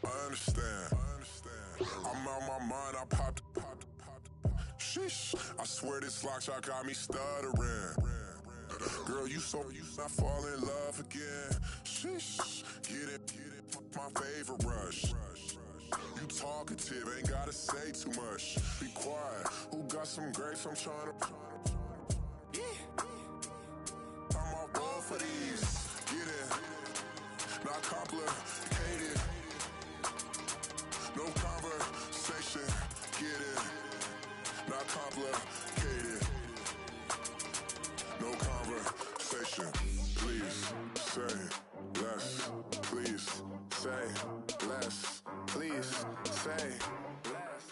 don't understand. I'm out my mind, I popped. Sheesh, I swear this lock shot got me stuttering. Girl, you I fall in love again. Sheesh, get it, my favorite rush. You talkative, ain't gotta say too much. Be quiet, who got some grapes? I'm trying to. I'm all ball for these. Get it, not complicated. No conversation, get it, not complicated. No conversation, please say less. Please say less. Please say less.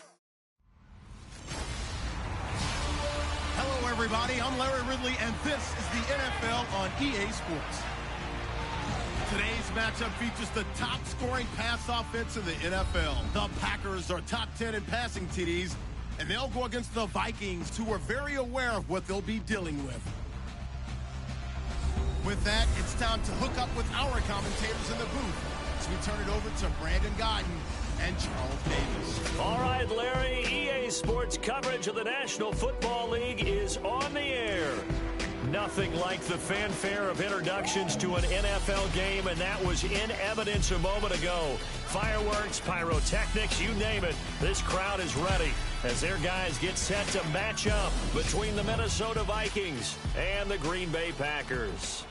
Hello, everybody. I'm Larry Ridley, and this is the NFL on EA Sports. Today's matchup features the top-scoring pass offense in the NFL. The Packers are top 10 in passing TDs, and they'll go against the Vikings, who are very aware of what they'll be dealing with. With that, it's time to hook up with our commentators in the booth as we turn it over to Brandon Godden and Charles Davis. All right, Larry, EA Sports coverage of the National Football League is on the air. Nothing like the fanfare of introductions to an NFL game, and that was in evidence a moment ago. Fireworks, pyrotechnics, you name it, this crowd is ready as their guys get set to match up between the Minnesota Vikings and the Green Bay Packers.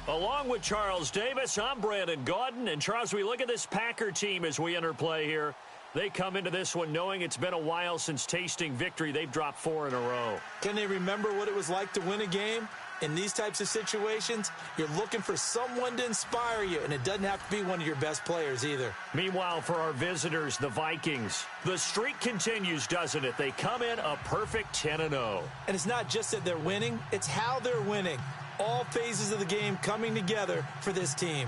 Along with Charles Davis, I'm Brandon Gaudin. And Charles, we look at this Packer team as we enter play here. They come into this one knowing it's been a while since tasting victory. They've dropped 4 in a row. Can they remember what it was like to win a game? In these types of situations, you're looking for someone to inspire you, and it doesn't have to be one of your best players either. Meanwhile, for our visitors, the Vikings, the streak continues, doesn't it? They come in a perfect 10-0. And it's not just that they're winning, it's how they're winning. All phases of the game coming together for this team.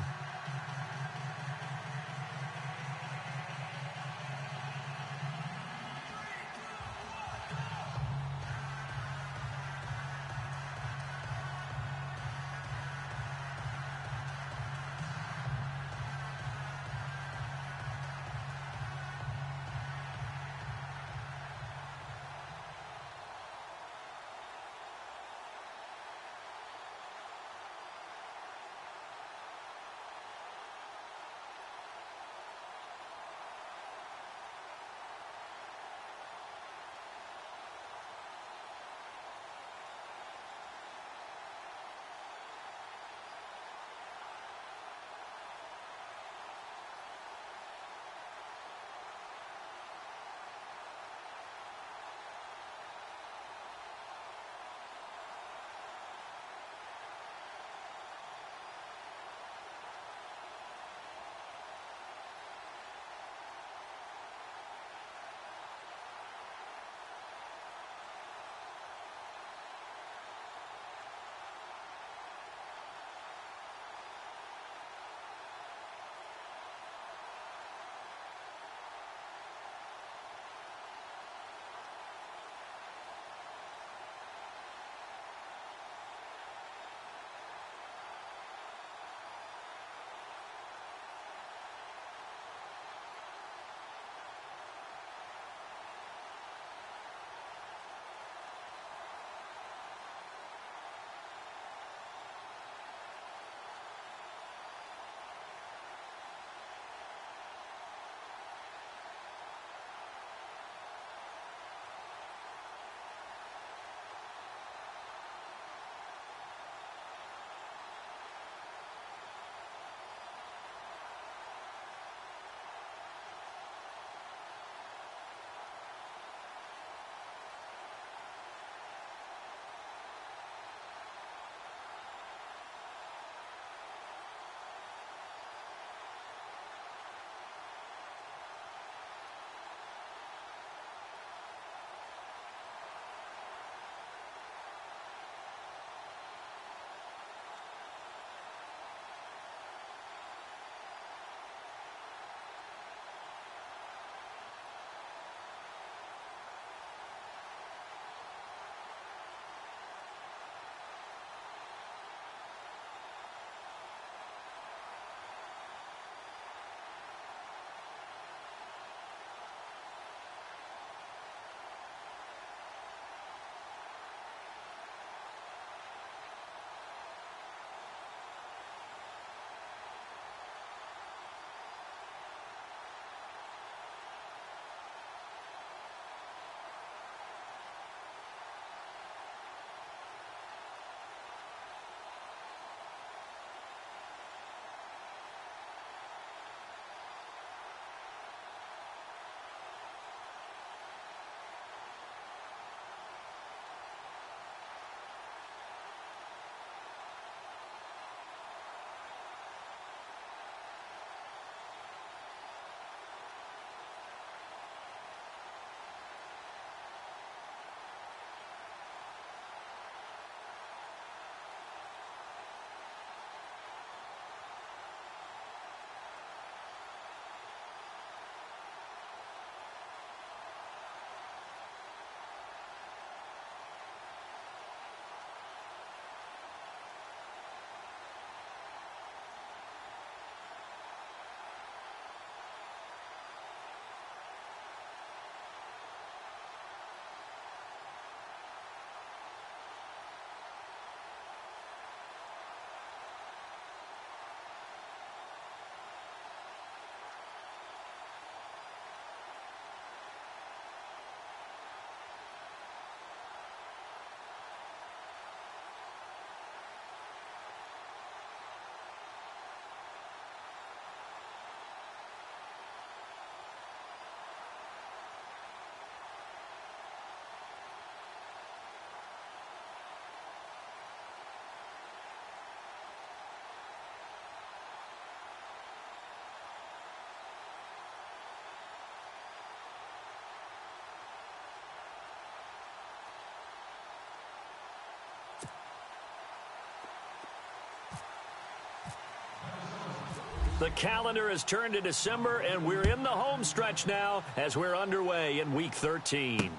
The calendar has turned to December, and we're in the home stretch now as we're underway in Week 13.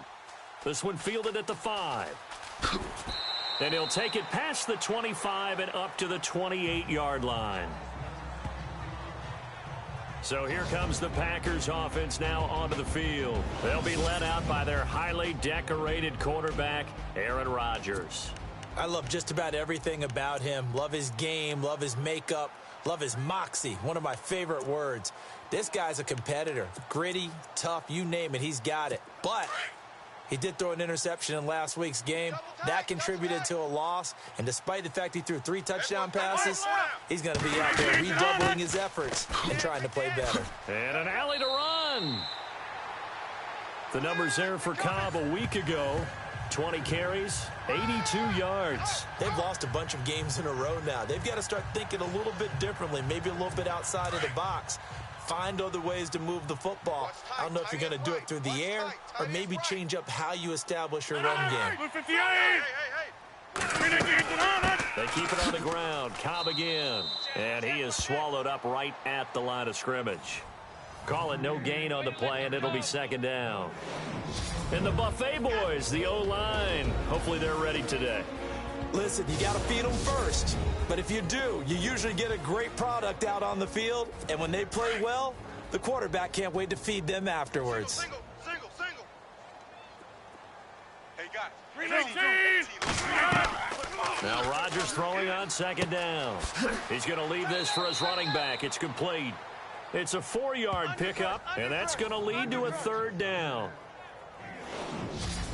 This one fielded at the 5. And he'll take it past the 25 and up to the 28-yard line. So here comes the Packers offense now onto the field. They'll be led out by their highly decorated quarterback, Aaron Rodgers. I love just about everything about him. Love his game, love his makeup, love his moxie, one of my favorite words. This guy's a competitor. Gritty, tough, you name it, he's got it. But he did throw an interception in last week's game. That contributed to a loss. And despite the fact he threw 3 touchdown passes, he's going to be out there redoubling his efforts and trying to play better. And an alley to run. The numbers there for Cobb a week ago. 20 carries, 82 yards. They've lost a bunch of games in a row now. They've got to start thinking a little bit differently, maybe a little bit outside of the box. Find other ways to move the football. I don't know if you're going to do it through the air or maybe change up how you establish your run game. They keep it on the ground. Cobb again. And he is swallowed up right at the line of scrimmage. Call it no gain on the play, and it'll be second down. And the Buffet boys, the O-line. Hopefully they're ready today. Listen, you got to feed them first. But if you do, you usually get a great product out on the field. And when they play well, the quarterback can't wait to feed them afterwards. Single. Hey, guys. Now Rodgers throwing on second down. He's going to leave this for his running back. It's complete. It's a 4-yard pickup, and that's going to lead to a third down.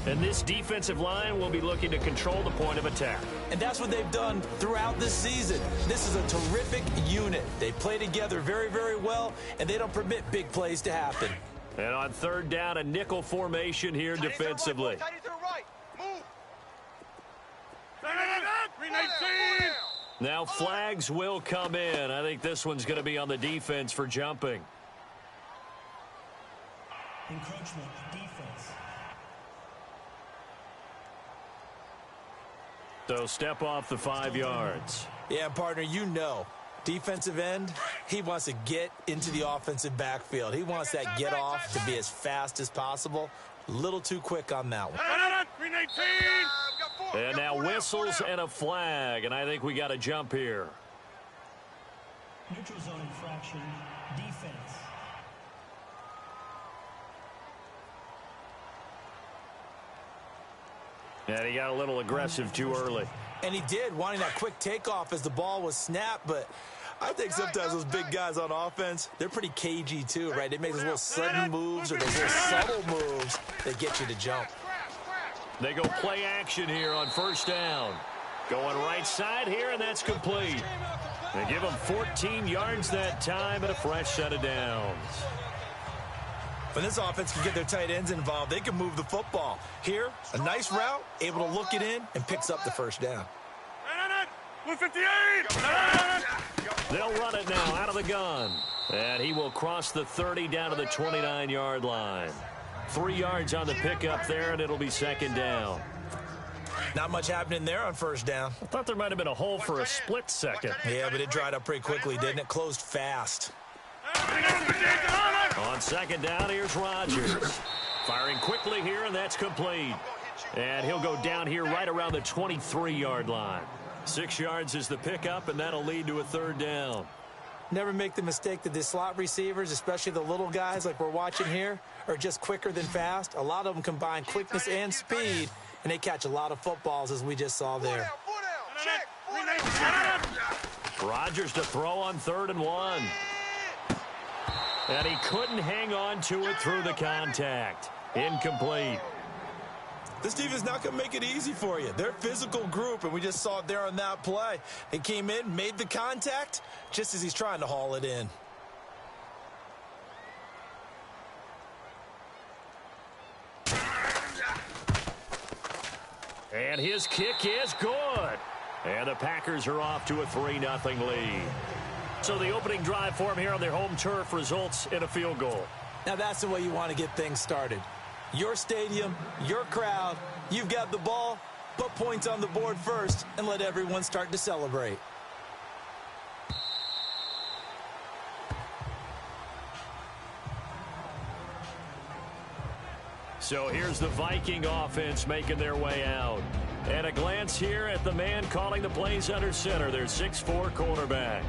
And this defensive line will be looking to control the point of attack. And that's what they've done throughout this season. This is a terrific unit. They play together very, very well, and they don't permit big plays to happen. And on third down, a nickel formation here defensively. Now flags will come in. I think this one's going to be on the defense for jumping. Encroachment, defense. So step off the 5 yards. Yeah, partner, you know, defensive end, he wants to get into the offensive backfield. He wants that get off to be as fast as possible. A little too quick on that one. And now whistles and a flag, and I think we got to jump here. Neutral zone infraction, defense. And he got a little aggressive too early. And he did, wanting that quick takeoff as the ball was snapped, but I think sometimes those big guys on offense, they're pretty cagey too, right? They make those little sudden moves or those little subtle moves that get you to jump. They go play action here on first down. Going right side here, and that's complete. They give him 14 yards that time and a fresh set of downs. When this offense can get their tight ends involved, they can move the football. Here, a nice route, able to look it in, and picks up the first down. They'll run it now out of the gun. And he will cross the 30 down to the 29-yard line. 3 yards on the pickup there, and it'll be second down. Not much happening there on first down. I thought there might have been a hole for a split second. Yeah, but it dried up pretty quickly, didn't it? Closed fast. On second down, here's Rodgers. Firing quickly here, and that's complete. And he'll go down here right around the 23-yard line. 6 yards is the pickup, and that'll lead to a third down. Never make the mistake that the slot receivers, especially the little guys like we're watching here, are just quicker than fast. A lot of them combine quickness and speed, and they catch a lot of footballs, as we just saw there. Rodgers to throw on 3rd and 1. And he couldn't hang on to it through the contact. Incomplete. This defense not going to make it easy for you. They're a physical group, and we just saw it there on that play. He came in, made the contact, just as he's trying to haul it in. And his kick is good. And the Packers are off to a 3-0 lead. So the opening drive for him here on their home turf results in a field goal. Now that's the way you want to get things started. Your stadium, your crowd, you've got the ball, put points on the board first, and let everyone start to celebrate. So here's the Viking offense making their way out. And a glance here at the man calling the plays under center, their 6'4" quarterback.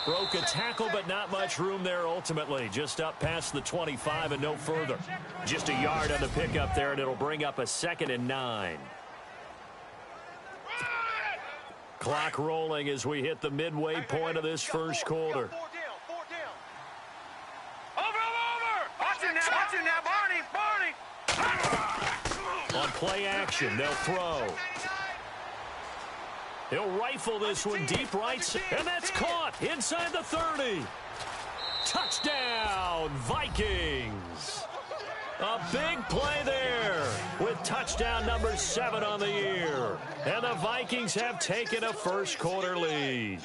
Broke a tackle, but not much room there ultimately. Just up past the 25 and no further. Just a yard on the pickup there, and it'll bring up a 2nd and 9. Clock rolling as we hit the midway point of this first quarter. On play action, they'll throw. He'll rifle this one deep right, and that's caught inside the 30. Touchdown, Vikings. A big play there with touchdown number 7 on the year. And the Vikings have taken a first quarter lead.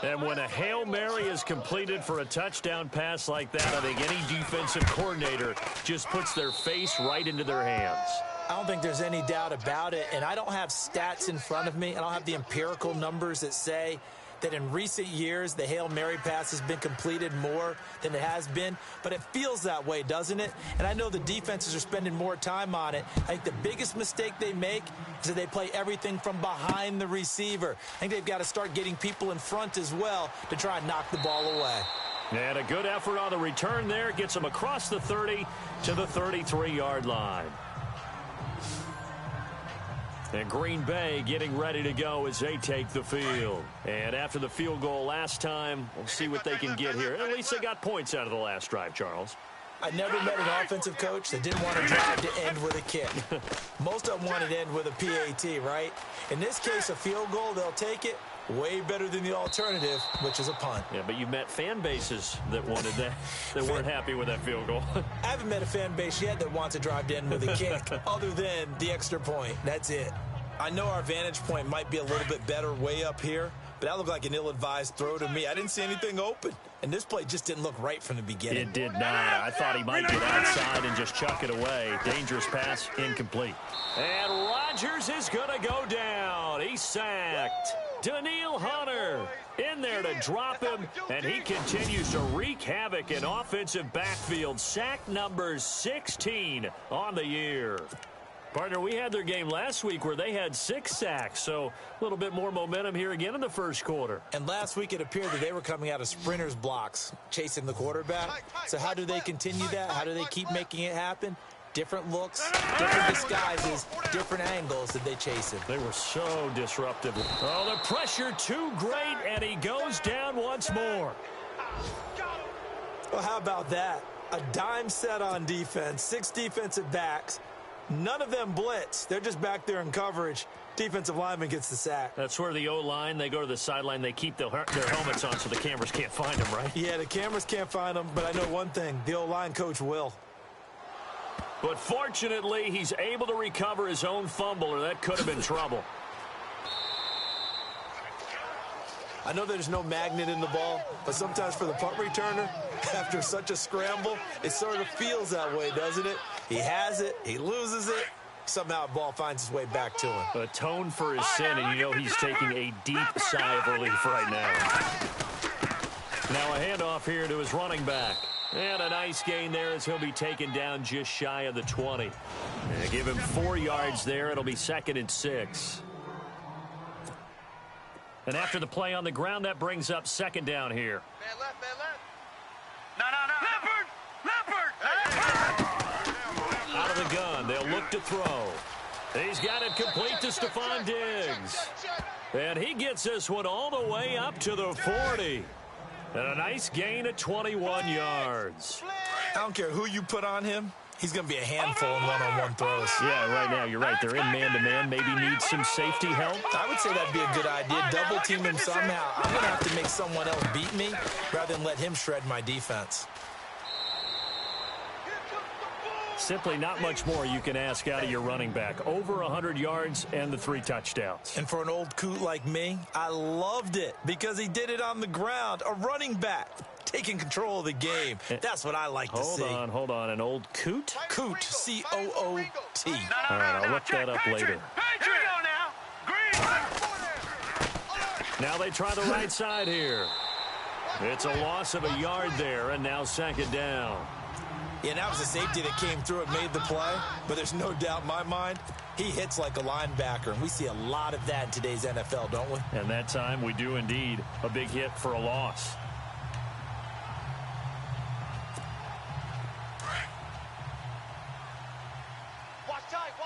And when a Hail Mary is completed for a touchdown pass like that, I think any defensive coordinator just puts their face right into their hands. I don't think there's any doubt about it, and I don't have stats in front of me. I don't have the empirical numbers that say that in recent years the Hail Mary pass has been completed more than it has been, but it feels that way, doesn't it? And I know the defenses are spending more time on it. I think the biggest mistake they make is that they play everything from behind the receiver. I think they've got to start getting people in front as well to try and knock the ball away. And a good effort on the return there gets them across the 30 to the 33-yard line. And Green Bay getting ready to go as they take the field. And after the field goal last time, we'll see what they can get here. At least they got points out of the last drive, Charles. I never met an offensive coach that didn't want to drive to end with a kick. Most of them wanted to end with a PAT, right? In this case, a field goal, they'll take it. Way better than the alternative, which is a punt. Yeah, but you've met fan bases that wanted that, that weren't happy with that field goal. I haven't met a fan base yet that wants to drive to end with a kick, other than the extra point. That's it. I know our vantage point might be a little bit better way up here, but that looked like an ill-advised throw to me. I didn't see anything open, and this play just didn't look right from the beginning. It did not. I thought he might get outside and just chuck it away. Dangerous pass, incomplete. And Rodgers is going to go down. He's sacked. Daniil Hunter in there to drop him, and he continues to wreak havoc in offensive backfield. Sack number 16 on the year. Partner, we had their game last week where they had 6 sacks, so a little bit more momentum here again in the first quarter. And last week it appeared that they were coming out of sprinters blocks, chasing the quarterback. So how do they continue that? How do they keep making it happen? Different looks, different disguises, different angles that they chase him. They were so disruptive. Oh, the pressure too great, and he goes down once more. Well, how about that? A dime set on defense, 6 defensive backs. None of them blitz. They're just back there in coverage. Defensive lineman gets the sack. That's where the O-line, they go to the sideline, they keep their helmets on so the cameras can't find them, right? Yeah, the cameras can't find them, but I know one thing. The O-line coach will. But fortunately, he's able to recover his own fumble, or that could have been trouble. I know there's no magnet in the ball, but sometimes for the punt returner, after such a scramble, it sort of feels that way, doesn't it? He has it, he loses it, somehow a ball finds its way back to him. Atone for his sin, and you know he's taking a deep sigh of relief right now. Now a handoff here to his running back. And a nice gain there as he'll be taken down just shy of the 20. And give him 4 yards there. It'll be 2nd and 6. And after the play on the ground, that brings up 2nd down here. Man left, man left. No. Leopard! Out of the gun, they'll look to throw. He's got it complete to Stephon Diggs. And he gets this one all the way up to the 40. And a nice gain of 21 yards. I don't care who you put on him. He's going to be a handful in one-on-one throws. Yeah, right now, you're right. They're in man-to-man. Maybe need some safety help. I would say that'd be a good idea. Double team him somehow. I'm going to have to make someone else beat me rather than let him shred my defense. Simply not much more you can ask out of your running back. Over 100 yards and the 3 touchdowns. And for an old coot like me, I loved it because he did it on the ground. A running back taking control of the game. That's what I like to see. Hold on. An old coot? Coot, C-O-O-T. All right, I'll look that up later. Now they try the right side here. It's a loss of a yard there, and now second down. Yeah, that was a safety that came through and made the play, but there's no doubt in my mind he hits like a linebacker, and we see a lot of that in today's NFL, don't we? And that time we do indeed. A big hit for a loss.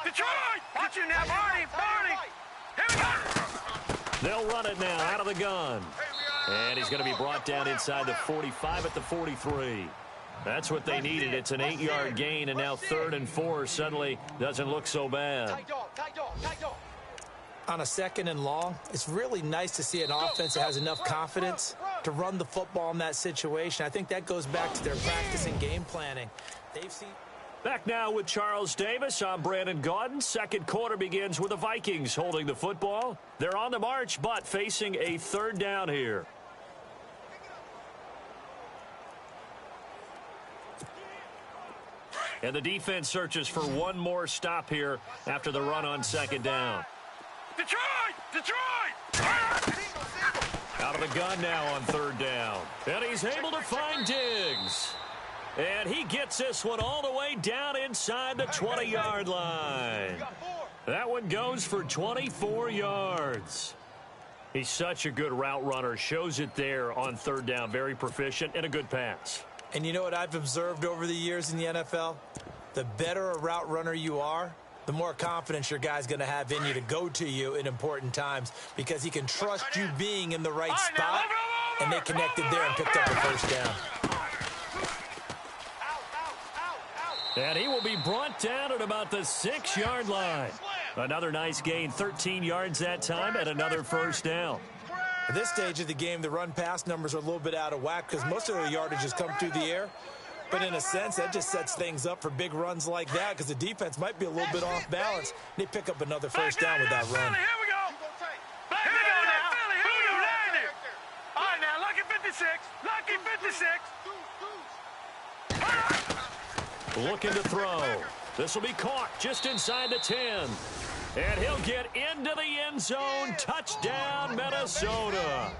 Detroit! Watch you now, Barney! Here we go! They'll run it now out of the gun. And he's going to be brought down inside the 45 at the 43. That's what they needed. It's an 8-yard gain, and now 3rd and 4 suddenly doesn't look so bad. On a 2nd and long, it's really nice to see an offense that has enough confidence to run the football in that situation. I think that goes back to their practice and game planning. They've seen... Back now with Charles Davis. I'm Brandon Gaudin. Second quarter begins with the Vikings holding the football. They're on the march, but facing a 3rd down here. And the defense searches for one more stop here after the run on 2nd down. Detroit! Out of the gun now on 3rd down. And he's able to find Diggs. And he gets this one all the way down inside the 20-yard line. That one goes for 24 yards. He's such a good route runner. Shows it there on 3rd down. Very proficient and a good pass. And you know what I've observed over the years in the NFL? The better a route runner you are, the more confidence your guy's going to have in you to go to you in important times because he can trust you being in the right spot, and they connected there and picked up a 1st down. And he will be brought down at about the 6-yard line. Another nice gain, 13 yards that time, and another 1st down. At this stage of the game, the run-pass numbers are a little bit out of whack because most of the yardage has come through the air. But in a sense, that just sets things up for big runs like that because the defense might be a little bit off balance. They pick up another 1st down with that run. Here we go! Here we go now! Who you landed? All right, now, lucky 56! Lucky 56! Looking to throw. This will be caught just inside the 10. And he'll get into the end zone. Touchdown, Minnesota.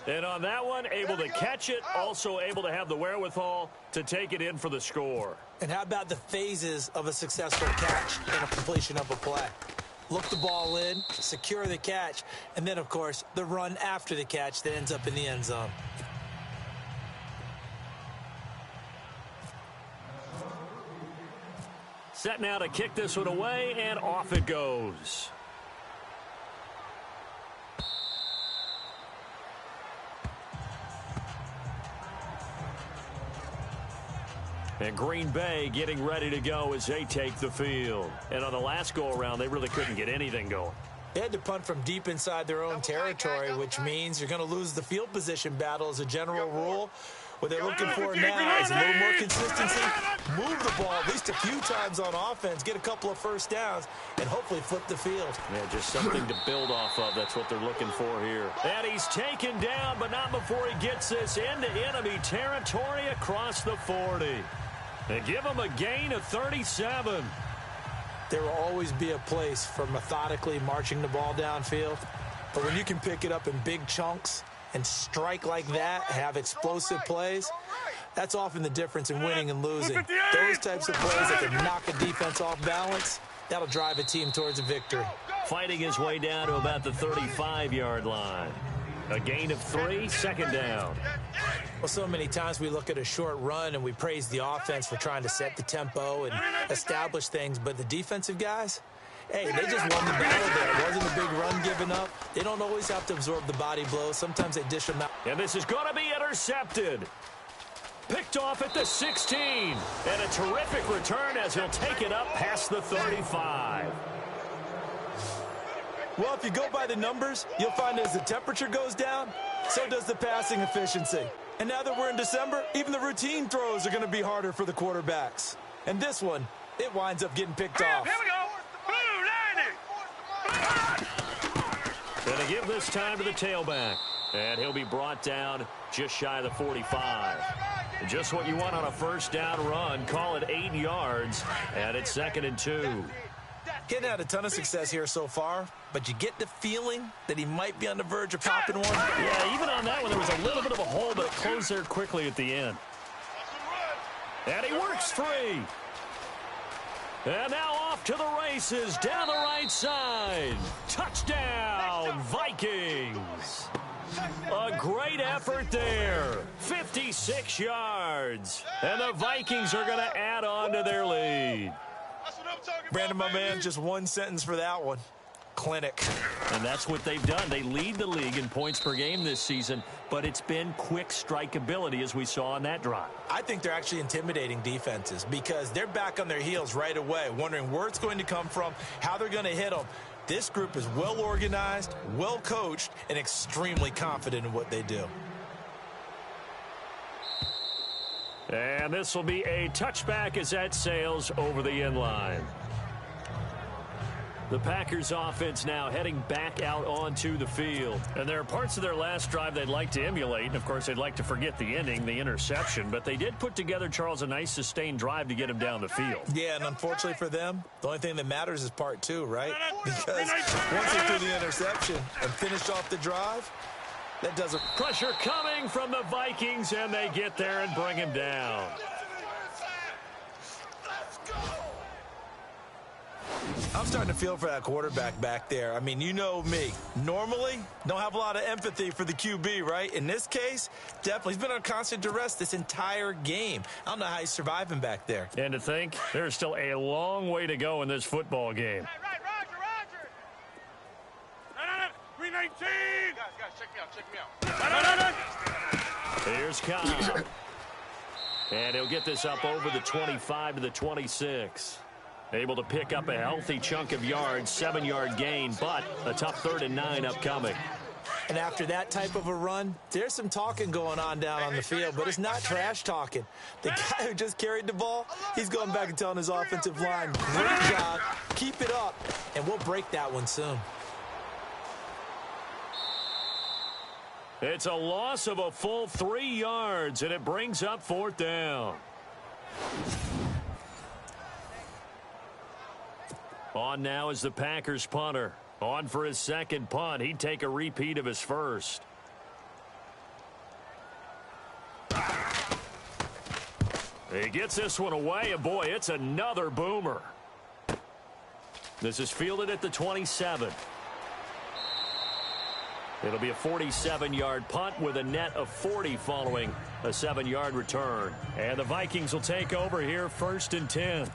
And on that one, able to catch it, also able to have the wherewithal to take it in for the score. And how about the phases of a successful catch and a completion of a play? Look the ball in, secure the catch, and then, of course, the run after the catch that ends up in the end zone. Set now to kick this one away, and off it goes. And Green Bay getting ready to go as they take the field. And on the last go-around, they really couldn't get anything going. They had to punt from deep inside their own territory, which means you're going to lose the field position battle as a general rule. What they're looking for now is a little more consistency, move the ball at least a few times on offense, get a couple of 1st downs, and hopefully flip the field. Yeah, just something to build off of. That's what they're looking for here. And he's taken down, but not before he gets this into enemy territory across the 40. They give him a gain of 37. There will always be a place for methodically marching the ball downfield, but when you can pick it up in big chunks and strike like that, have explosive plays, that's often the difference in winning and losing. Those types of plays that can knock a defense off balance, that'll drive a team towards a victory. Fighting his way down to about the 35-yard line. A gain of 3, 2nd down. Well, so many times we look at a short run and we praise the offense for trying to set the tempo and establish things, but the defensive guys, hey, they just won the battle there. It wasn't a big run given up. They don't always have to absorb the body blows. Sometimes they dish them out. And this is going to be intercepted. Picked off at the 16. And a terrific return as he'll take it up past the 35. Well, if you go by the numbers, you'll find as the temperature goes down, so does the passing efficiency. And now that we're in December, even the routine throws are going to be harder for the quarterbacks. And this one, it winds up getting picked off. Here we go! And they give this time to the tailback. And he'll be brought down just shy of the 45. Just what you want on a first down run. Call it 8 yards, and it's 2nd and 2. Getting had a ton of success here so far, but you get the feeling that he might be on the verge of popping one. Yeah, even on that one, there was a little bit of a hole, but it closed there quickly at the end. And he works free. And now off to the races, down the right side. Touchdown, Vikings. A great effort there. 56 yards. And the Vikings are going to add on to their lead. Brandon, my man, just one sentence for that one. Clinic. And that's what they've done. They lead the league in points per game this season, but it's been quick strikeability as we saw on that drive. I think they're actually intimidating defenses because they're back on their heels right away, wondering where it's going to come from, how they're going to hit them. This group is well organized, well coached, and extremely confident in what they do. And this will be a touchback as that sails over the end line. The Packers offense now heading back out onto the field. And there are parts of their last drive they'd like to emulate. And, of course, they'd like to forget the ending, the interception. But they did put together, Charles, a nice sustained drive to get him down the field. Yeah, and unfortunately for them, the only thing that matters is part 2, right? Because once they threw the interception and finished off the drive, that doesn't... Pressure coming from the Vikings, and they get there and bring him down. I'm starting to feel for that quarterback back there. I mean, you know me. Normally, don't have a lot of empathy for the QB, right? In this case, definitely. He's been on constant duress this entire game. I don't know how he's surviving back there. And to think, there's still a long way to go in this football game. Right, Roger. No. 319. Guys, check me out. Here's Kyle. And he'll get this up over the 25 to the 26. Able to pick up a healthy chunk of yards, 7-yard gain, but a tough 3rd and 9 upcoming. And after that type of a run, there's some talking going on down on the field, but it's not trash talking. The guy who just carried the ball, he's going back and telling his offensive line, great job, keep it up, and we'll break that one soon. It's a loss of a full 3 yards, and it brings up 4th down. On now is the Packers punter. On for his second punt. He'd take a repeat of his first. He gets this one away, and boy, it's another boomer. This is fielded at the 27. It'll be a 47-yard punt with a net of 40 following a 7-yard return. And the Vikings will take over here 1st and 10.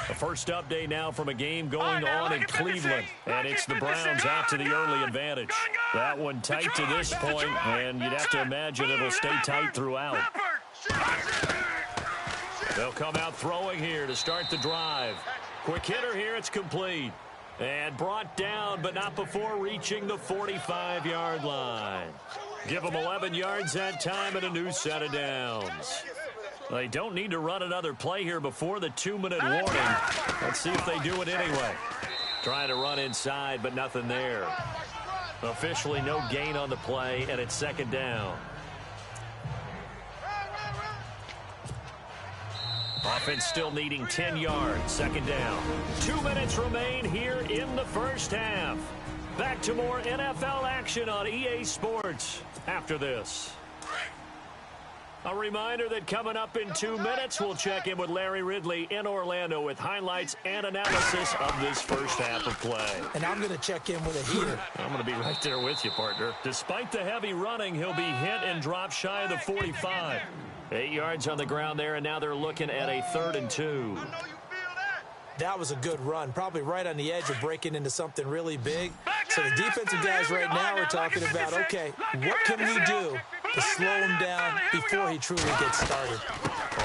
The first update now from a game going on in Cleveland, and it's the Browns out to the early advantage. That one tight to this point, and you'd have to imagine it'll stay tight throughout. They'll come out throwing here to start the drive. Quick hitter here, it's complete. And brought down, but not before reaching the 45-yard line. Give them 11 yards that time and a new set of downs. They don't need to run another play here before the 2-minute warning. Let's see if they do it anyway. Trying to run inside, but nothing there. Officially no gain on the play, and it's 2nd down. Offense still needing 10 yards, 2nd down. 2 minutes remain here in the first half. Back to more NFL action on EA Sports after this. A reminder that coming up in 2 minutes, we'll check in with Larry Ridley in Orlando with highlights and analysis of this first half of play. And I'm going to check in with a heater. I'm going to be right there with you, partner. Despite the heavy running, he'll be hit and drop shy of the 45. 8 yards on the ground there, and now they're looking at a 3rd and 2. That was a good run, probably right on the edge of breaking into something really big. So the defensive guys right now are talking about, okay, what can we do to slow him down before he truly gets started?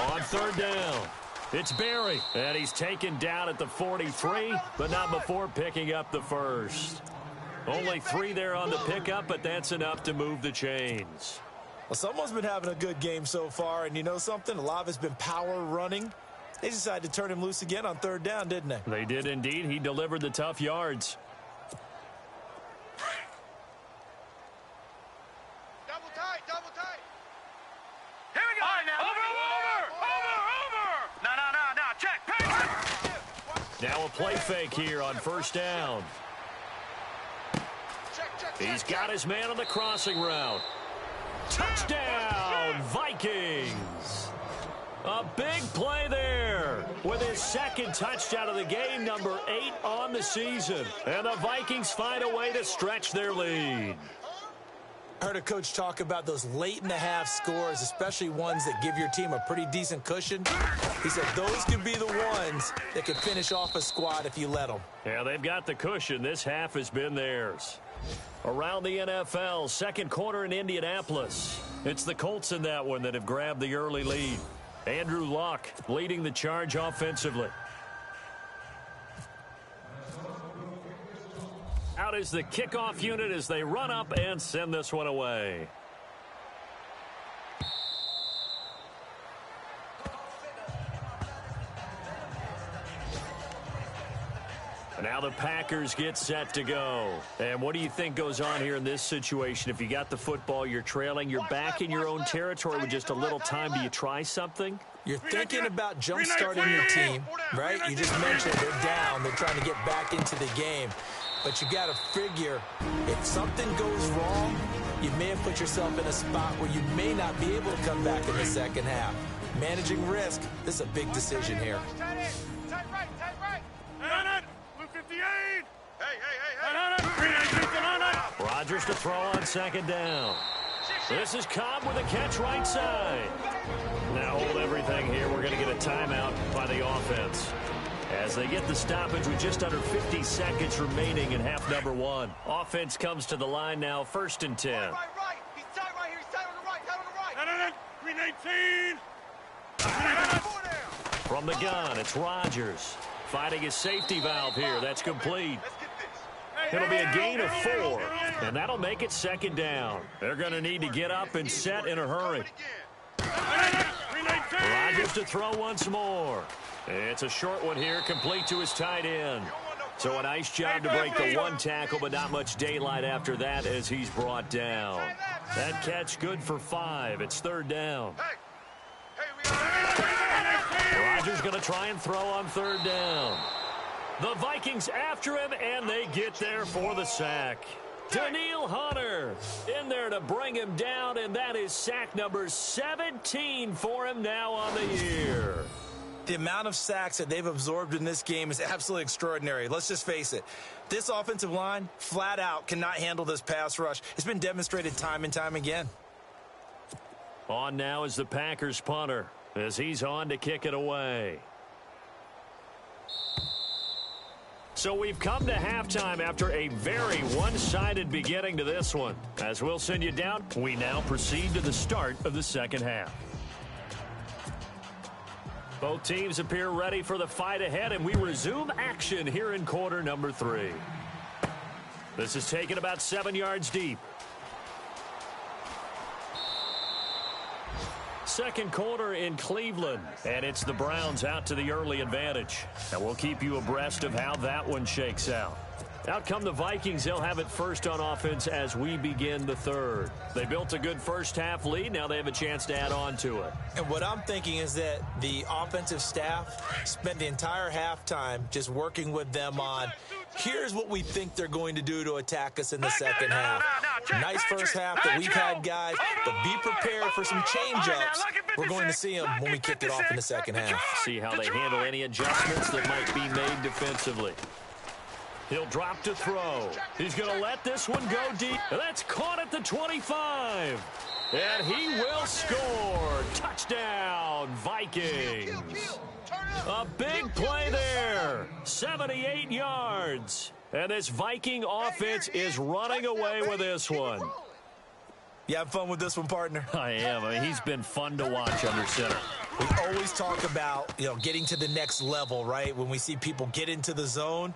On 3rd down, it's Barry, and he's taken down at the 43, but not before picking up the first. Only 3 there on the pickup, but that's enough to move the chains. Well, someone's been having a good game so far, and you know something? A lot of it's been power running. They decided to turn him loose again on 3rd down, didn't they? They did indeed. He delivered the tough yards. Here we go. All right, now. Over. No. Check. Now a play fake here on first down. He's got his man on the crossing route. Touchdown, Vikings. A big play there with his second touchdown of the game, number 8 on the season. And the Vikings find a way to stretch their lead. I heard a coach talk about those late-in-the-half scores, especially ones that give your team a pretty decent cushion. He said those could be the ones that could finish off a squad if you let them. Yeah, they've got the cushion. This half has been theirs. Around the NFL, second quarter in Indianapolis. It's the Colts in that one that have grabbed the early lead. Andrew Luck leading the charge offensively. Out is the kickoff unit as they run up and send this one away. Now the Packers get set to go. And what do you think goes on here in this situation? If you got the football, you're trailing, you're back in your own territory with just a little time. Do you try something? You're thinking about jump-starting your team, right? You just mentioned they're down. They're trying to get back into the game. But you got to figure, if something goes wrong, you may have put yourself in a spot where you may not be able to come back in the second half. Managing risk, this is a big decision here. Tight right. Blue 58. Hey. Rodgers to throw on second down. This is Cobb with a catch right side. Now hold everything here. We're going to get a timeout by the offense as they get the stoppage with just under 50 seconds remaining in half number 1. Offense comes to the line now, 1st and 10. Right. He's tight right here. He's tight on the right. 319. From the gun, it's Rodgers fighting his safety valve here. That's complete. It'll be a gain of 4, and that'll make it second down. They're going to need to get up and set in a hurry. Rodgers to throw once more. It's a short one here, complete to his tight end. So a nice job to break the one tackle, but not much daylight after that as he's brought down. That catch good for 5. It's 3rd down. Rodgers going to try and throw on 3rd down. The Vikings after him, and they get there for the sack. Daniil Hunter in there to bring him down, and that is sack number 17 for him now on the year. The amount of sacks that they've absorbed in this game is absolutely extraordinary. Let's just face it. This offensive line, flat out, cannot handle this pass rush. It's been demonstrated time and time again. On now is the Packers punter as he's on to kick it away. So we've come to halftime after a very one-sided beginning to this one. As we'll send you down, we now proceed to the start of the second half. Both teams appear ready for the fight ahead, and we resume action here in quarter number 3. This is taken about 7 yards deep. Second quarter in Cleveland, and it's the Browns out to the early advantage. And we'll keep you abreast of how that one shakes out. Out come the Vikings. They'll have it first on offense as we begin the third. They built a good first half lead. Now they have a chance to add on to it. And what I'm thinking is that the offensive staff spent the entire halftime just working with them on, here's what we think they're going to do to attack us in the second half. Nice first half that we've had, guys, but be prepared for some change-ups. We're going to see them when we kick it off in the second half. See how they handle any adjustments that might be made defensively. He'll drop to throw. He's going to let this one go deep. That's caught at the 25. And he will score. Touchdown, Vikings. A big play there. 78 yards. And this Viking offense is running away with this one. You having fun with this one, partner? I am. I mean, he's been fun to watch under center. We always talk about, getting to the next level, right? When we see people get into the zone.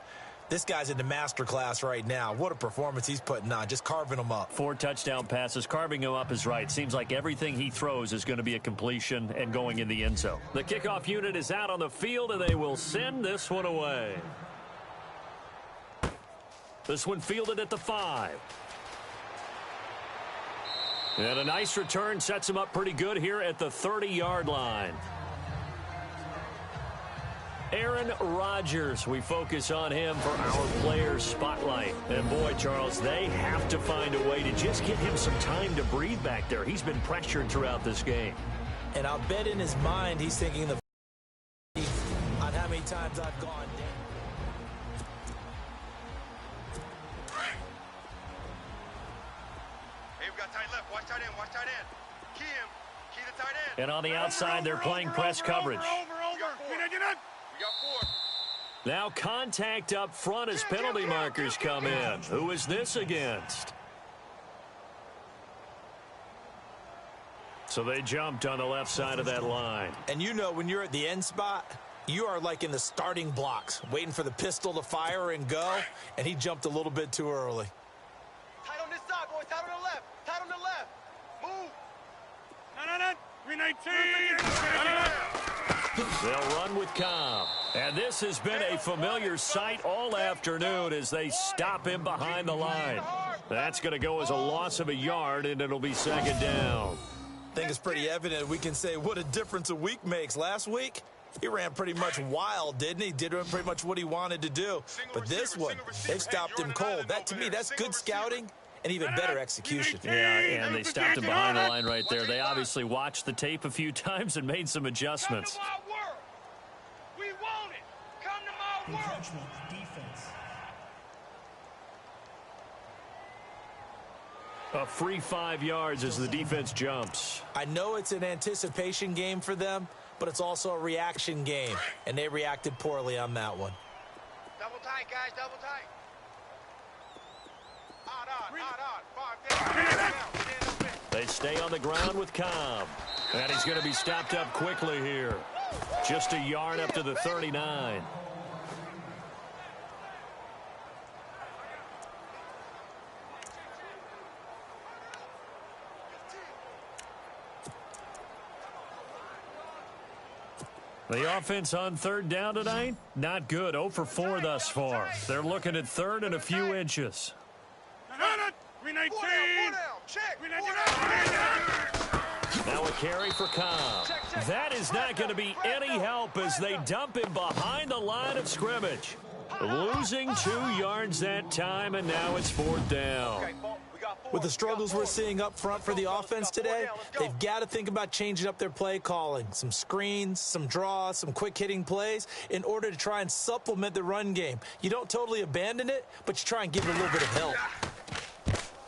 This guy's in the master class right now. What a performance he's putting on, just carving them up. 4 touchdown passes. Carving him up is right. Seems like everything he throws is going to be a completion and going in the end zone. The kickoff unit is out on the field, and they will send this one away. This one fielded at the 5. And a nice return sets him up pretty good here at the 30-yard line. Aaron Rodgers, we focus on him for our players spotlight. And boy, Charles, they have to find a way to just get him some time to breathe back there. He's been pressured throughout this game. And I'll bet in his mind he's thinking on how many times I've gone down. And on the outside, they're playing press coverage. Now contact up front as penalty markers come in. Who is this against? So they jumped on the left side of that line. And you know when you're at the end spot, you are like in the starting blocks, waiting for the pistol to fire and go, and he jumped a little bit too early. Tight on this side, boys. Tight on the left. Tight on the left. Move. No. 319. They'll run with Cobb. And this has been a familiar sight all afternoon as they stop him behind the line. That's going to go as a loss of a yard, and it'll be second down. I think it's pretty evident we can say what a difference a week makes. Last week, he ran pretty much wild, didn't he? Did pretty much what he wanted to do. But this one, they've stopped him cold. That, to me, that's good scouting and even better execution. Yeah, and they stopped him behind the line right there. They obviously watched the tape a few times and made some adjustments. Come to my world. We want it. Come to my world. Encroachment defense. A free 5 yards as the defense jumps. I know it's an anticipation game for them, but it's also a reaction game, and they reacted poorly on that one. Double tight, guys. Double tight. Odd. They stay on the ground with Cobb. And he's going to be stopped up quickly here. Just a yard up to the 39. The offense on third down tonight, not good. 0 for 4 thus far. They're looking at third and a few inches. Now a carry for Cobb. That is not going to be any help as they dump him behind the line of scrimmage. Losing 2 yards that time, and now it's fourth down. With the struggles we're seeing up front for the offense today, they've got to think about changing up their play calling. Some screens, some draws, some quick-hitting plays in order to try and supplement the run game. You don't totally abandon it, but you try and give it a little bit of help.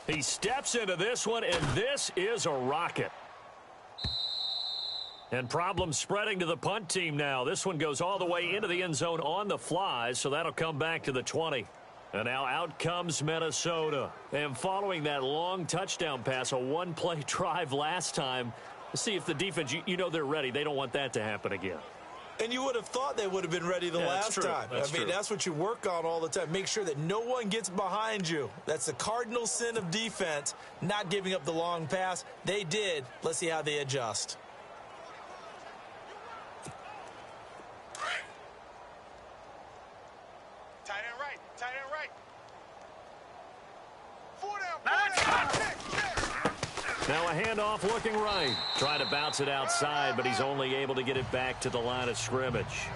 He steps into this one, and this is a rocket. And problems spreading to the punt team now. This one goes all the way into the end zone on the fly, so that'll come back to the 20. And now out comes Minnesota. And following that long touchdown pass, a one-play drive last time, see if the defense, you know they're ready. They don't want that to happen again. And you would have thought they would have been ready the last time. That's what you work on all the time. Make sure that no one gets behind you. That's the cardinal sin of defense, not giving up the long pass. They did. Let's see how they adjust. Tight end right. Tight end right. 4 down. Now a handoff looking right. Trying to bounce it outside, but he's only able to get it back to the line of scrimmage.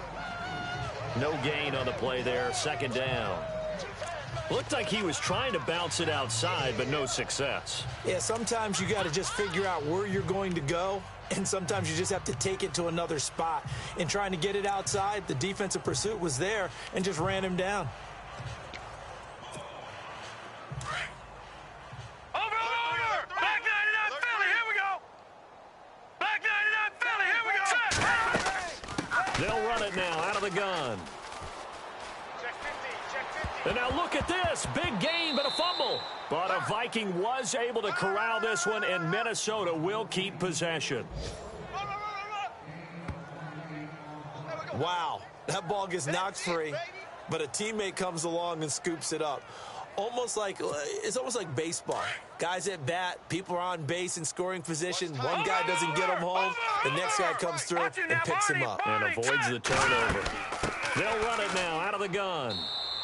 No gain on the play there. Second down. Looked like he was trying to bounce it outside, but no success. Yeah, sometimes you got to just figure out where you're going to go, and sometimes you just have to take it to another spot. In trying to get it outside, the defensive pursuit was there and just ran him down. Over. Back 99 Philly. Here we go. Back 99 Philly. Here we go. They'll run it now out of the gun. Check 50. Check 50. And now look at this. Big gain, but a fumble. But a Viking was able to corral this one, and Minnesota will keep possession. Wow, that ball gets knocked free, but a teammate comes along and scoops it up. It's almost like baseball. Guys at bat, people are on base in scoring position. One guy doesn't get him home. The next guy comes through and picks him up. And avoids the turnover. They'll run it now out of the gun.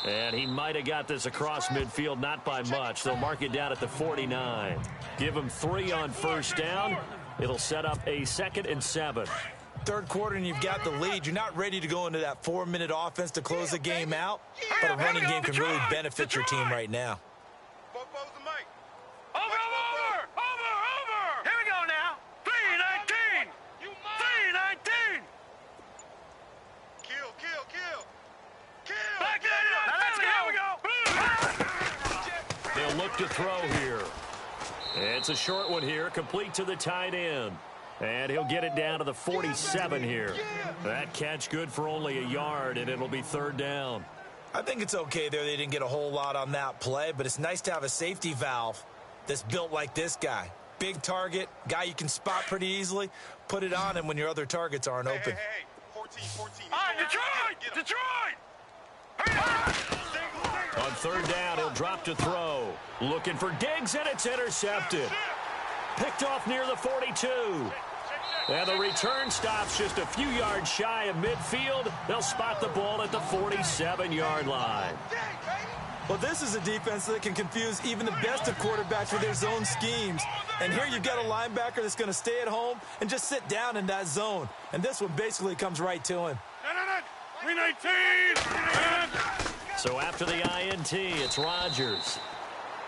And he might have got this across midfield, not by much. They'll mark it down at the 49. Give him 3 on first down. It'll set up a 2nd and 7. Third quarter and you've got the lead. You're not ready to go into that 4-minute offense to close the game out, but a running game can really benefit your team right now. Over! Here we go now. 3-19. 3-19. Kill. Back now, let's go. Here we go. They'll look to throw here. It's a short one here, complete to the tight end. And he'll get it down to the 47 here. That catch good for only a yard, and it'll be 3rd down. I think it's okay there. They didn't get a whole lot on that play, but it's nice to have a safety valve that's built like this guy. Big target, guy you can spot pretty easily. Put it on him when your other targets aren't open. Hey. 14. All right, Detroit! Hurry up! On 3rd down, he'll drop to throw. Looking for Diggs, and it's intercepted. Picked off near the 42. And the return stops just a few yards shy of midfield. They'll spot the ball at the 47-yard line. Well, this is a defense that can confuse even the best of quarterbacks with their zone schemes. And here you've got a linebacker that's going to stay at home and just sit down in that zone. And this one basically comes right to him. 3-19. So after the INT, it's Rodgers.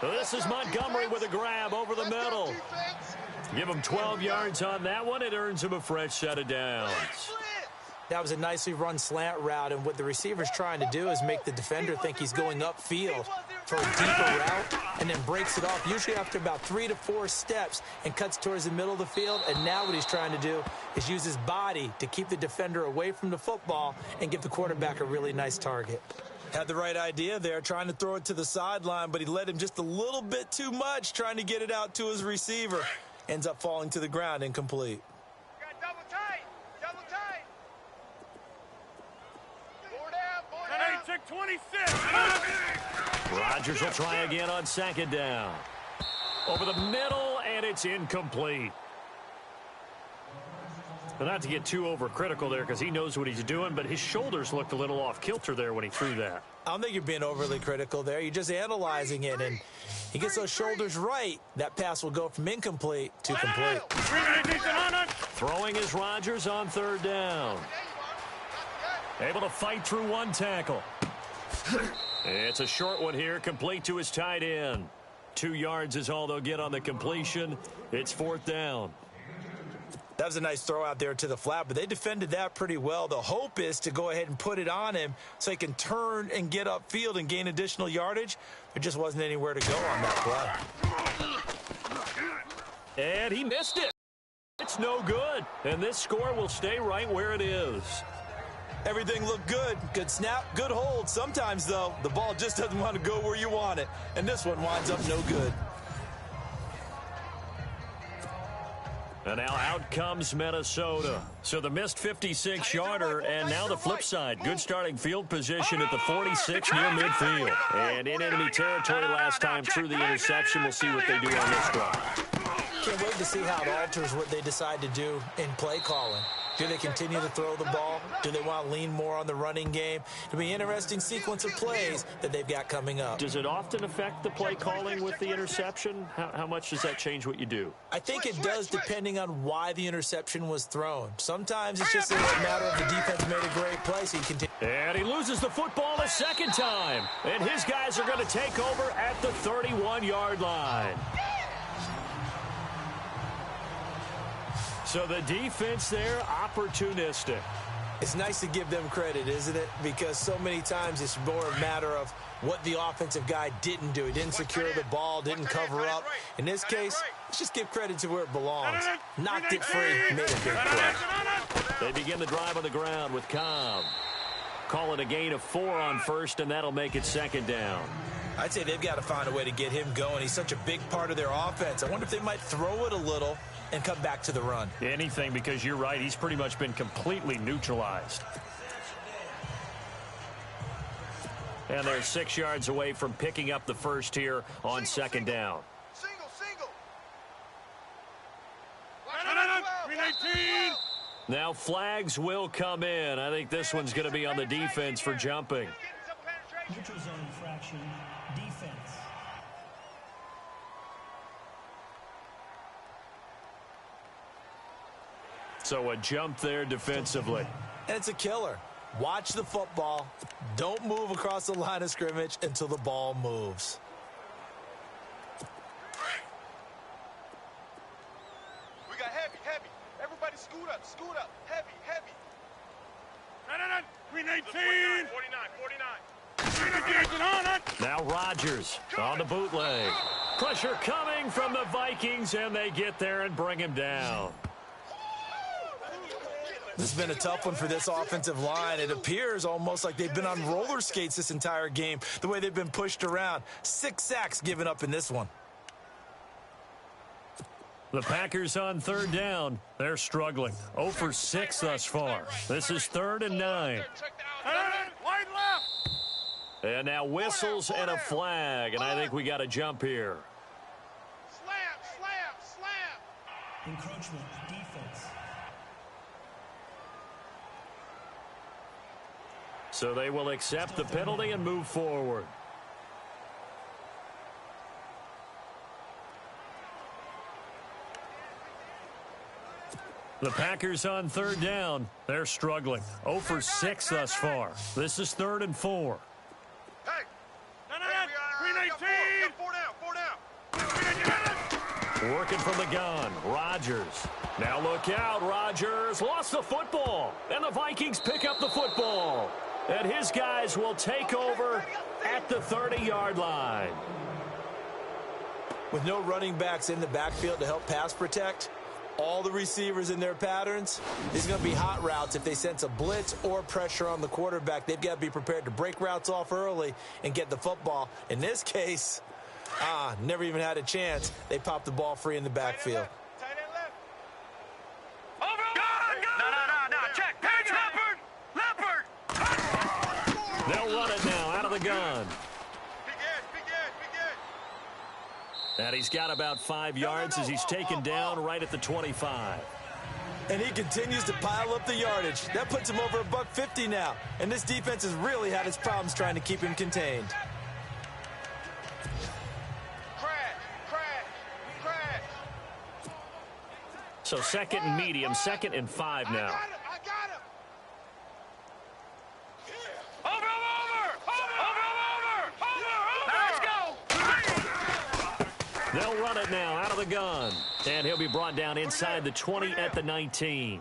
This is Montgomery with a grab over the middle. Give him 12 yards on that one. It earns him a fresh set of downs. That was a nicely run slant route, and what the receiver's trying to do is make the defender think he's going upfield for a deeper route and then breaks it off, usually after about 3 to 4 steps, and cuts towards the middle of the field. And now what he's trying to do is use his body to keep the defender away from the football and give the quarterback a really nice target. Had the right idea there, trying to throw it to the sideline, but he led him just a little bit too much trying to get it out to his receiver. Ends up falling to the ground, incomplete. Double tight. 26. Rodgers will try again on 2nd down. Over the middle, and it's incomplete. But not to get too overcritical there because he knows what he's doing, but his shoulders looked a little off kilter there when he threw that. I don't think you're being overly critical there. You're just analyzing it, and he gets those shoulders right. That pass will go from incomplete to complete. Throwing is Rodgers on 3rd down. Able to fight through one tackle. It's a short one here, complete to his tight end. 2 yards is all they'll get on the completion. It's 4th down. That was a nice throw out there to the flat, but they defended that pretty well. The hope is to go ahead and put it on him so he can turn and get upfield and gain additional yardage. There just wasn't anywhere to go on that play. And he missed it. It's no good. And this score will stay right where it is. Everything looked good. Good snap, good hold. Sometimes, though, the ball just doesn't want to go where you want it. And this one winds up no good. And now out comes Minnesota. So the missed 56-yarder, and now the flip side. Good starting field position at the 46 near midfield. And in enemy territory last time through the interception. We'll see what they do on this drive. Can't wait to see how it alters what they decide to do in play calling. Do they continue to throw the ball? Do they want to lean more on the running game? It'll be an interesting sequence of plays that they've got coming up. Does it often affect the play calling with the interception? How much does that change what you do? I think it does depending on why the interception was thrown. Sometimes it's just a matter of the defense made a great play, so you continue. And he loses the football a second time. And his guys are going to take over at the 31-yard line. So the defense there, opportunistic. It's nice to give them credit, isn't it? Because so many times it's more a matter of what the offensive guy didn't do. He didn't secure the ball, didn't cover up. In this case, let's just give credit to where it belongs. Knocked it free, made a big play. They begin the drive on the ground with Cobb. Calling a gain of 4 on first, and that'll make it 2nd down. I'd say they've got to find a way to get him going. He's such a big part of their offense. I wonder if they might throw it a little and come back to the run. Anything, because you're right. He's pretty much been completely neutralized. And they're 6 yards away from picking up the first here on 2nd down. Single. Now flags will come in. I think this one's going to be on the defense for jumping. Neutral zone infraction, defense. So a jump there defensively. And it's a killer. Watch the football. Don't move across the line of scrimmage until the ball moves. We got heavy. Everybody scoot up. Heavy. 319. 49. Now Rodgers on the bootleg. Pressure coming from the Vikings, and they get there and bring him down. This has been a tough one for this offensive line. It appears almost like they've been on roller skates this entire game, the way they've been pushed around. 6 sacks given up in this one. The Packers on third down. They're struggling. 0 for 6 thus far. This is 3rd and 9. Wide left. And now whistles and a flag, and I think we got a jump here. Slam. Encroachment, defense. So they will accept the penalty and move forward. The Packers on third down. They're struggling. 0 for 6 thus far. This is 3rd and 4. Hey. No. 319. 4 down. Working from the gun. Rodgers. Now look out. Rodgers lost the football. And the Vikings pick up the football. And his guys will take over at the 30-yard line. With no running backs in the backfield to help pass protect, all the receivers in their patterns, these are going to be hot routes. If they sense a blitz or pressure on the quarterback, they've got to be prepared to break routes off early and get the football. In this case, never even had a chance. They popped the ball free in the backfield. Tight end left. Over. No. Check. Page Leopard. They'll run it now out of the gun. Big edge. And he's got about 5 yards as he's taken down right at the 25. And he continues to pile up the yardage. That puts him over $150 now. And this defense has really had its problems trying to keep him contained. Crash. So 2nd and medium, 2nd and 5 now. I got him. Over. Let's go. They'll run it now out of the gun. And he'll be brought down inside the 20 at the 19.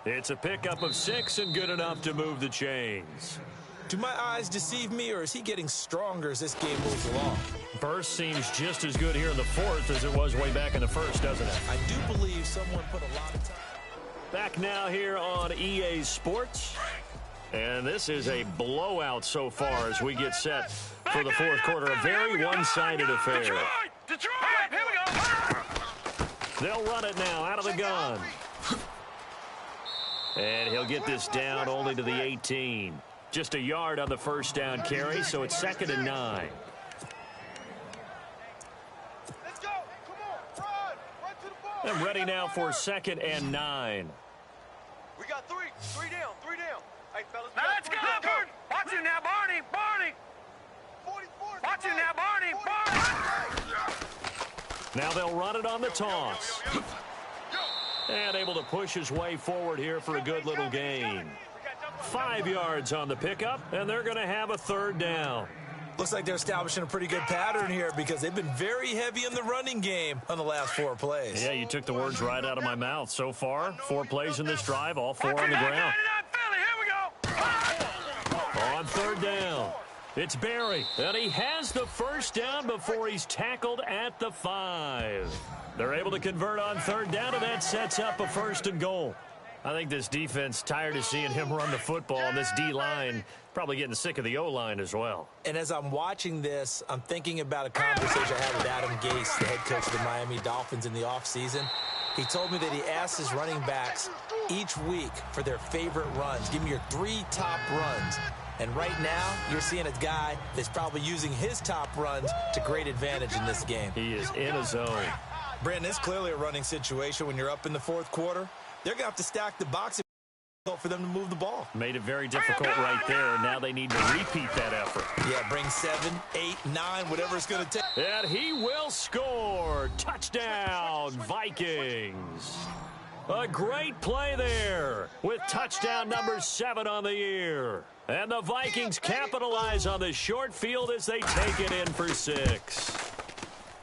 It's a pickup of 6 and good enough to move the chains. Do my eyes deceive me, or is he getting stronger as this game moves along? Burst seems just as good here in the 4th as it was way back in the 1st, doesn't it? I do believe someone put a lot of time. Back now here on EA Sports. And this is a blowout so far as we get set for the 4th quarter. A very one-sided affair. Detroit. Here we go. They'll run it now out of the gun. And he'll get this down only to the 18. Just a yard on the first down carry, so it's 2nd and 9. Let's go. Come on. Run to the ball. And ready now for 2nd and 9. We got 3 down. Hey, fellas. Now let's go. Watch him now, Barney. 44. Watch him now, Barney. Now they'll run it on the toss. And able to push his way forward here for a good little gain. 5 yards on the pickup, and they're going to have a 3rd down. Looks like they're establishing a pretty good pattern here because they've been very heavy in the running game on the last 4 plays. Yeah, you took the words right out of my mouth. So far, 4 plays in this drive, all 4 on the ground. On 3rd down, it's Barry, and he has the first down before he's tackled at the 5. They're able to convert on 3rd down, and that sets up a 1st and goal. I think this defense tired of seeing him run the football, and this D-line probably getting sick of the O-line as well. And as I'm watching this, I'm thinking about a conversation I had with Adam Gase, the head coach of the Miami Dolphins in the offseason. He told me that he asked his running backs each week for their favorite runs. Give me your 3 top runs. And right now, you're seeing a guy that's probably using his top runs to great advantage in this game. He is in a zone. Brandon, it's clearly a running situation when you're up in the 4th quarter. They're going to have to stack the box. for them to move the ball. Made it very difficult right there. Now they need to repeat that effort. Yeah, bring 7, 8, 9, whatever it's going to take. And he will score. Touchdown, Vikings. A great play there with touchdown number 7 on the year. And the Vikings capitalize on the short field as they take it in for 6.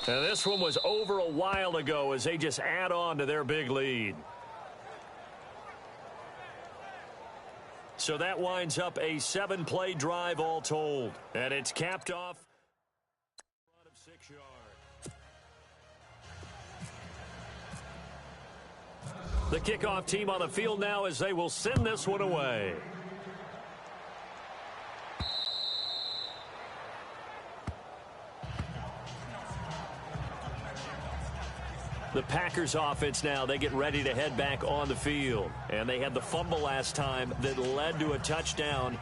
And this one was over a while ago as they just add on to their big lead. So that winds up a 7-play drive all told. And it's capped off of 6 yards. The kickoff team on the field now as they will send this one away. The Packers offense now, they get ready to head back on the field. And they had the fumble last time that led to a touchdown.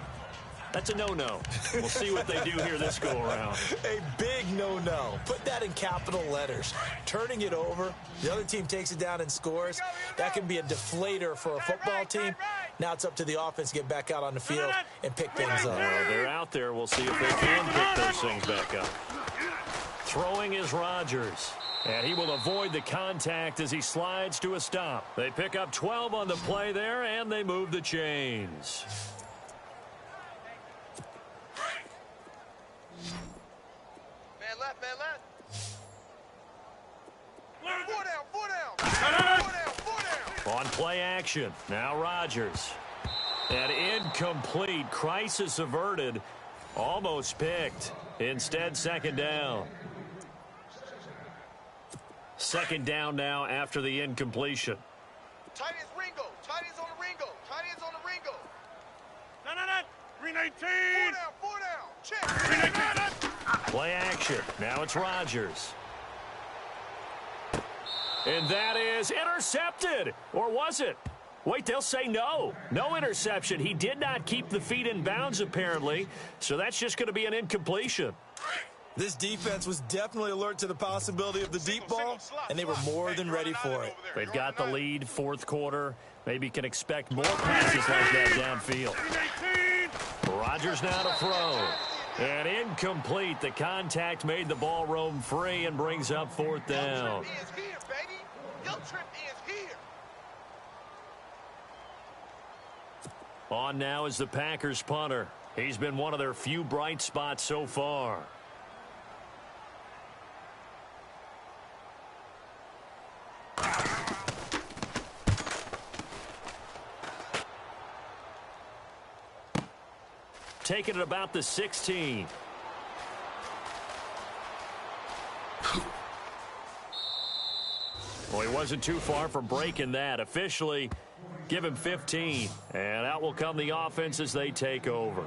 That's a no-no. We'll see what they do here this go-around. A big no-no. Put that in capital letters. Turning it over, the other team takes it down and scores. That can be a deflator for a football team. Now it's up to the offense to get back out on the field and pick things up. Well, they're out there. We'll see if they can pick those things back up. Throwing is Rodgers. And he will avoid the contact as he slides to a stop. They pick up 12 on the play there, and they move the chains. Man left, man left. 4 down, 4 down. 4 down, 4 down. On play action, now Rodgers. And incomplete. Crisis averted. Almost picked. Instead, second down. Second down now after the incompletion. Tight ends Ringo. Tight ends on the Ringo. Tight ends on the Ringo. No. 319. 4 down. Check. Play action. Now it's Rodgers. And that is intercepted. Or was it? Wait, they'll say no. No interception. He did not keep the feet in bounds, apparently. So that's just going to be an incompletion. This defense was definitely alert to the possibility of the deep ball, and they were more than ready for it. They've got the lead, fourth quarter. Maybe can expect more passes like that downfield. Rodgers now to throw. And incomplete. The contact made the ball roam free and brings up fourth down. On now is the Packers punter. He's been one of their few bright spots so far. Taking it about the 16. Well, he wasn't too far from breaking that. Officially, give him 15. And out will come the offense as they take over.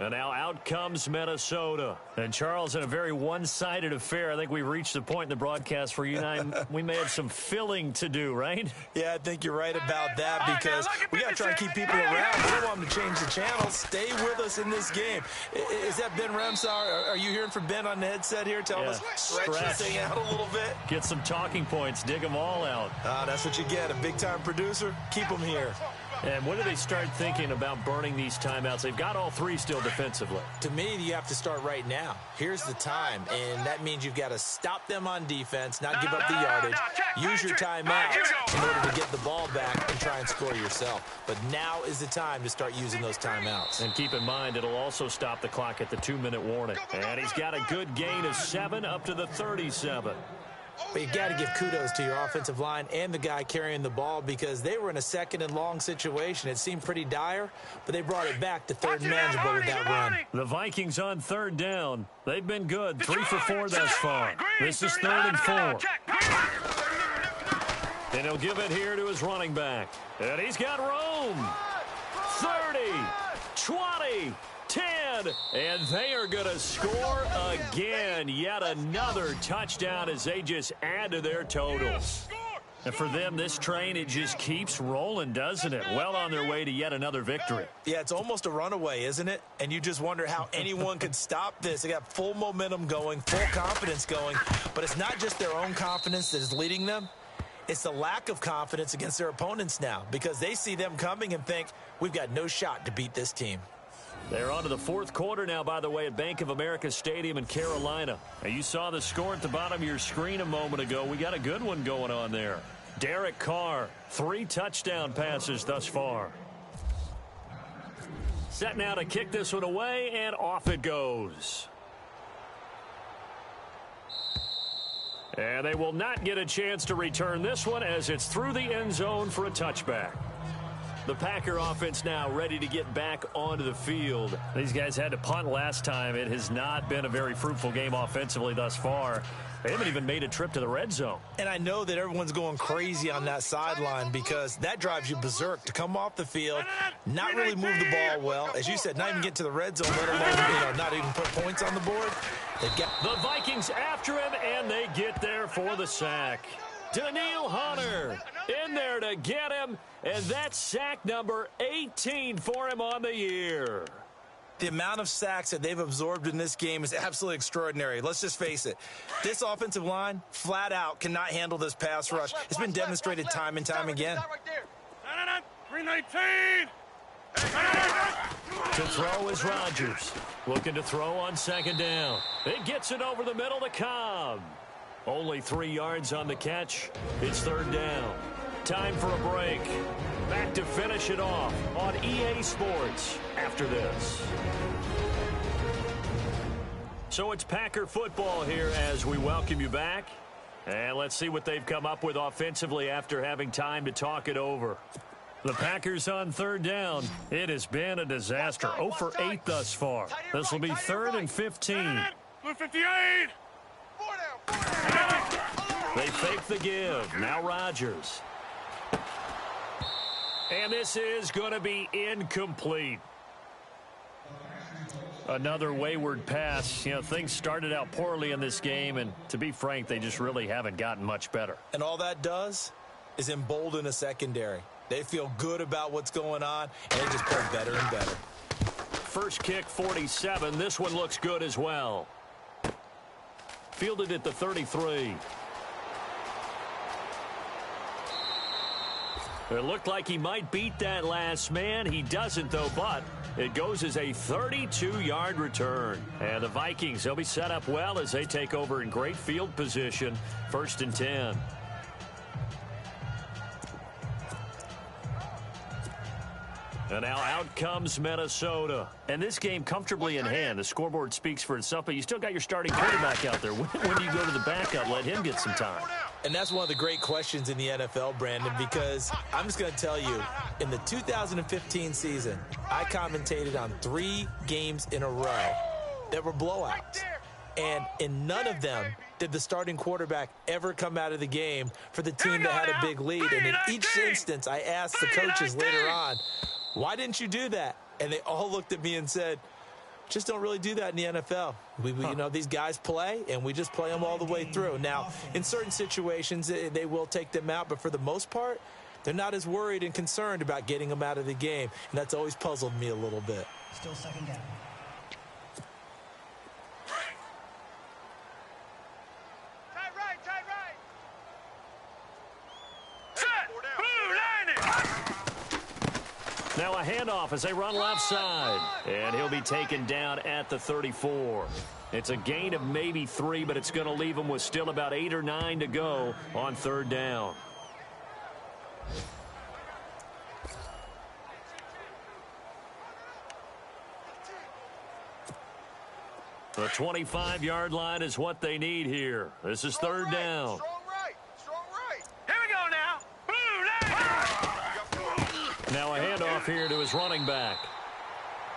And now out comes Minnesota. And, Charles, in a very one-sided affair, I think we've reached the point in the broadcast where you and I, we may have some filling to do, right? Yeah, I think you're right about that because we got to try and keep people around. We don't want them to change the channel. Stay with us in this game. Is that Ben Ramsar? Are you hearing from Ben on the headset here? Telling us stretch this thing out a little bit? Get some talking points. Dig them all out. That's what you get. A big-time producer. Keep them here. And when do they start thinking about burning these timeouts? They've got all three still defensively. To me, you have to start right now. Here's the time, and that means you've got to stop them on defense, not give up the yardage, use your timeouts in order to get the ball back and try and score yourself. But now is the time to start using those timeouts. And keep in mind, it'll also stop the clock at the 2-minute warning. And he's got a good gain of 7 up to the 37. But you've got to give kudos to your offensive line and the guy carrying the ball because they were in a second and long situation. It seemed pretty dire, but they brought it back to third and manageable with that run. The Vikings on third down. They've been good. 3 for 4 thus far. This is 3rd and 4. And he'll give it here to his running back. And he's got room. 30, 20, 10, and they are going to score again. Yet another touchdown as they just add to their totals. And for them, this train, it just keeps rolling, doesn't it? Well on their way to yet another victory. Yeah, it's almost a runaway, isn't it? And you just wonder how anyone could stop this. They got full momentum going, full confidence going. But it's not just their own confidence that is leading them. It's the lack of confidence against their opponents now because they see them coming and think, we've got no shot to beat this team. They're on to the fourth quarter now, by the way, at Bank of America Stadium in Carolina. Now, you saw the score at the bottom of your screen a moment ago. We got a good one going on there. Derek Carr, 3 touchdown passes thus far. Set now to kick this one away, and off it goes. And they will not get a chance to return this one as it's through the end zone for a touchback. The Packer offense now ready to get back onto the field. These guys had to punt last time. It has not been a very fruitful game offensively thus far. They haven't even made a trip to the red zone. And I know that everyone's going crazy on that sideline because that drives you berserk to come off the field, not really move the ball well. As you said, not even get to the red zone, let alone not even put points on the board. The Vikings after him, and they get there for the sack. Daniil Hunter in there to get him, and that's sack number 18 for him on the year. The amount of sacks that they've absorbed in this game is absolutely extraordinary. Let's just face it. This offensive line, flat out, cannot handle this pass rush. It's been demonstrated time and time again. 319. To throw is Rodgers. Looking to throw on second down. It gets it over the middle to Cobb. Only 3 yards on the catch. It's third down. Time for a break. Back to finish it off on EA Sports after this. So it's Packer football here as we welcome you back. And let's see what they've come up with offensively after having time to talk it over. The Packers on third down. It has been a disaster. 0 for 8 thus far. This will be 3rd and 15. Blue 58. They fake the give. Now Rodgers. And this is going to be incomplete. Another wayward pass. You know, things started out poorly in this game, and to be frank, they just really haven't gotten much better. And all that does is embolden a secondary. They feel good about what's going on, and they just play better and better. First kick, 47. This one looks good as well. Fielded at the 33. It looked like he might beat that last man. He doesn't, though, but it goes as a 32-yard return. And the Vikings, they'll be set up well as they take over in great field position. 1st and 10. And now out comes Minnesota. And this game comfortably in hand. The scoreboard speaks for itself, but you still got your starting quarterback out there. When do you go to the backup? Let him get some time. And that's one of the great questions in the NFL, Brandon, because I'm just going to tell you, in the 2015 season, I commentated on 3 games in a row that were blowouts. And in none of them did the starting quarterback ever come out of the game for the team that had a big lead. And in each instance, I asked the coaches later on, why didn't you do that? And they all looked at me and said, just don't really do that in the NFL. You know, these guys play, and we just play them all the way through. Now, in certain situations, they will take them out, but for the most part, they're not as worried and concerned about getting them out of the game, and that's always puzzled me a little bit. Still second down. Now a handoff as they run left side. And he'll be taken down at the 34. It's a gain of maybe 3, but it's going to leave him with still about 8 or 9 to go on third down. The 25-yard line is what they need here. This is third down. Now a handoff here to his running back.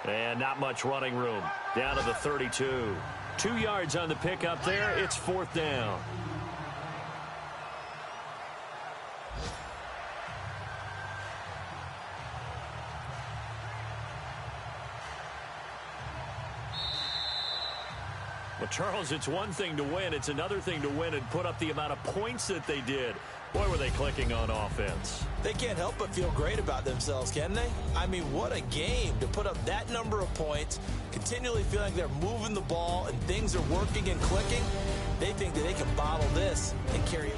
And not much running room. Down to the 32. 2 yards on the pickup there. It's 4th down. Well, Charles, it's one thing to win. It's another thing to win and put up the amount of points that they did. Boy, were they clicking on offense. They can't help but feel great about themselves, can they? I mean, what a game to put up that number of points, continually feeling like they're moving the ball and things are working and clicking. They think that they can bottle this and carry it.